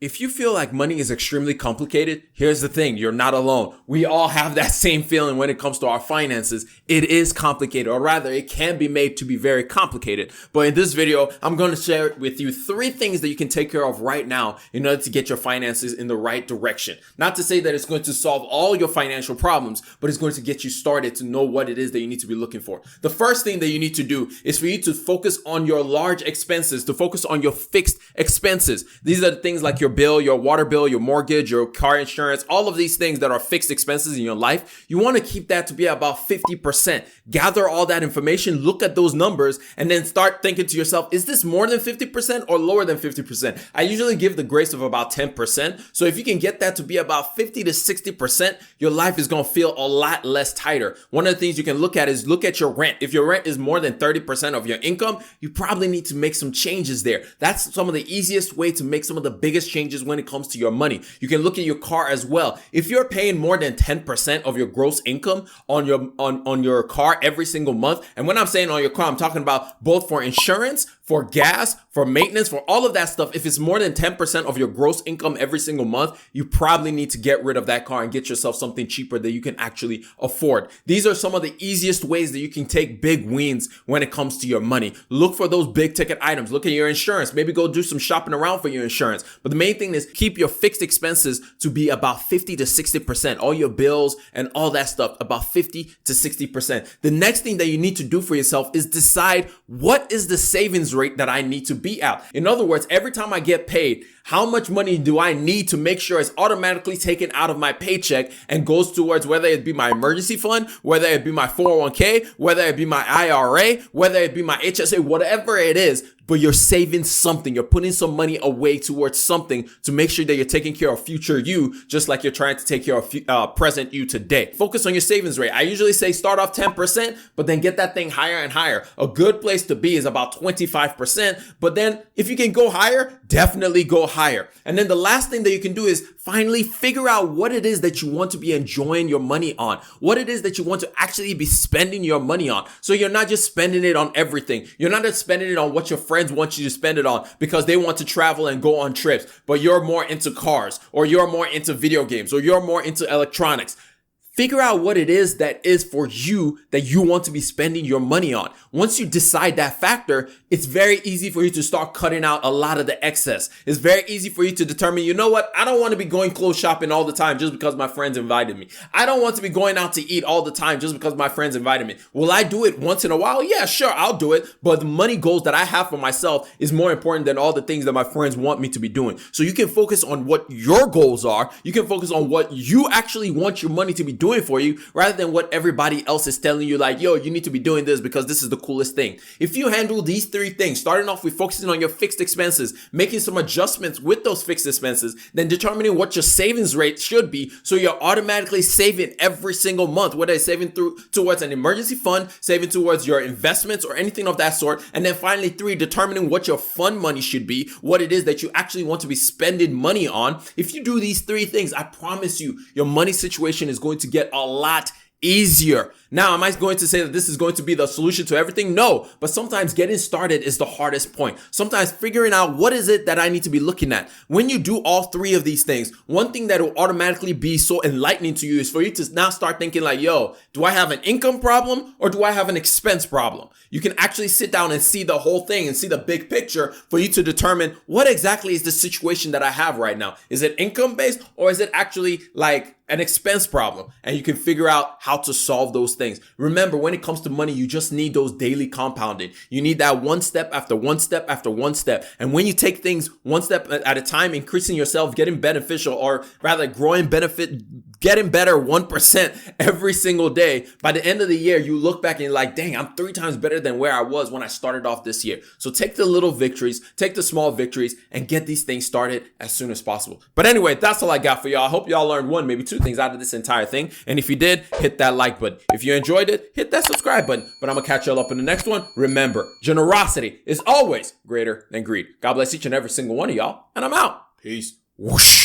If you feel like money is extremely complicated, here's the thing, you're not alone. We all have that same feeling when it comes to our finances. It is complicated, or rather, it can be made to be very complicated. But in this video, I'm going to share with you 3 things that you can take care of right now in order to get your finances in the right direction. Not to say that it's going to solve all your financial problems, but it's going to get you started to know what it is that you need to be looking for. The first thing that you need to do is for you to focus on your large expenses, to focus on your fixed expenses. These are the things like your bill, your water bill, your mortgage, your car insurance, all of these things that are fixed expenses in your life. You want to keep that to be about 50%. Gather all that information, look at those numbers, and then start thinking to yourself, is this more than 50% or lower than 50%? I usually give the grace of about 10%. So if you can get that to be about 50 to 60%, your life is going to feel a lot less tighter. One of the things you can look at is look at your rent. If your rent is more than 30% of your income, you probably need to make some changes there. That's some of the easiest way to make some of the biggest changes when it comes to your money. You can look at your car as well. If you're paying more than 10% of your gross income on your car every single month, and when I'm saying on your car, I'm talking about both for insurance, for gas, for maintenance, for all of that stuff. If it's more than 10% of your gross income every single month, you probably need to get rid of that car and get yourself something cheaper that you can actually afford. These are some of the easiest ways that you can take big wins when it comes to your money. Look for those big ticket items. Look at your insurance. Maybe go do some shopping around for your insurance. But the main thing is keep your fixed expenses to be about 50 to 60%. All your bills and all that stuff, about 50 to 60%. The next thing that you need to do for yourself is decide what is the savings rate that I need to be at. In other words, every time I get paid, how much money do I need to make sure it's automatically taken out of my paycheck and goes towards whether it be my emergency fund, whether it be my 401k, whether it be my IRA, whether it be my HSA, whatever it is, but you're saving something. You're putting some money away towards something to make sure that you're taking care of future you, just like you're trying to take care of present you today. Focus on your savings rate. I usually say start off 10%, but then get that thing higher and higher. A good place to be is about 25%, but then if you can go higher, definitely go higher. And then the last thing that you can do is finally figure out what it is that you want to be enjoying your money on, what it is that you want to actually be spending your money on. So you're not just spending it on everything. You're not just spending it on what your friends want you to spend it on because they want to travel and go on trips, but you're more into cars, or you're more into video games, or you're more into electronics. Figure out what it is that is for you that you want to be spending your money on. Once you decide that factor, it's very easy for you to start cutting out a lot of the excess. It's very easy for you to determine, you know what? I don't want to be going clothes shopping all the time just because my friends invited me. I don't want to be going out to eat all the time just because my friends invited me. Will I do it once in a while? Yeah, sure, I'll do it. But the money goals that I have for myself is more important than all the things that my friends want me to be doing. So you can focus on what your goals are. You can focus on what you actually want your money to be doing for you, rather than what everybody else is telling you, like, yo, you need to be doing this because this is the coolest thing. If you handle these 3 things, starting off with focusing on your fixed expenses, making some adjustments with those fixed expenses, then determining what your savings rate should be, so you're automatically saving every single month, whether it's saving towards an emergency fund, saving towards your investments or anything of that sort. And then finally 3, determining what your fund money should be, what it is that you actually want to be spending money on. If you do these 3 things, I promise you, your money situation is going to get a lot easier. Now, am I going to say that this is going to be the solution to everything? No, but sometimes getting started is the hardest point. Sometimes figuring out what is it that I need to be looking at. When you do all 3 of these things, one thing that will automatically be so enlightening to you is for you to now start thinking like, yo, do I have an income problem or do I have an expense problem? You can actually sit down and see the whole thing and see the big picture for you to determine what exactly is the situation that I have right now. Is it income based or is it actually like an expense problem? And you can figure out how to solve those things. Remember, when it comes to money, you just need those daily compounding. You need that one step after one step after one step. And when you take things one step at a time, increasing yourself, getting beneficial, or rather growing benefit, getting better 1% every single day, by the end of the year, you look back and you're like, dang, I'm 3 times better than where I was when I started off this year. So take the little victories, take the small victories, and get these things started as soon as possible. But anyway, that's all I got for y'all. I hope y'all learned 1, maybe 2 things out of this entire thing. And if you did, hit that like button. If you enjoyed it, hit that subscribe button. But I'm gonna catch y'all up in the next one. Remember, generosity is always greater than greed. God bless each and every single one of y'all, and I'm out. Peace. Whoosh.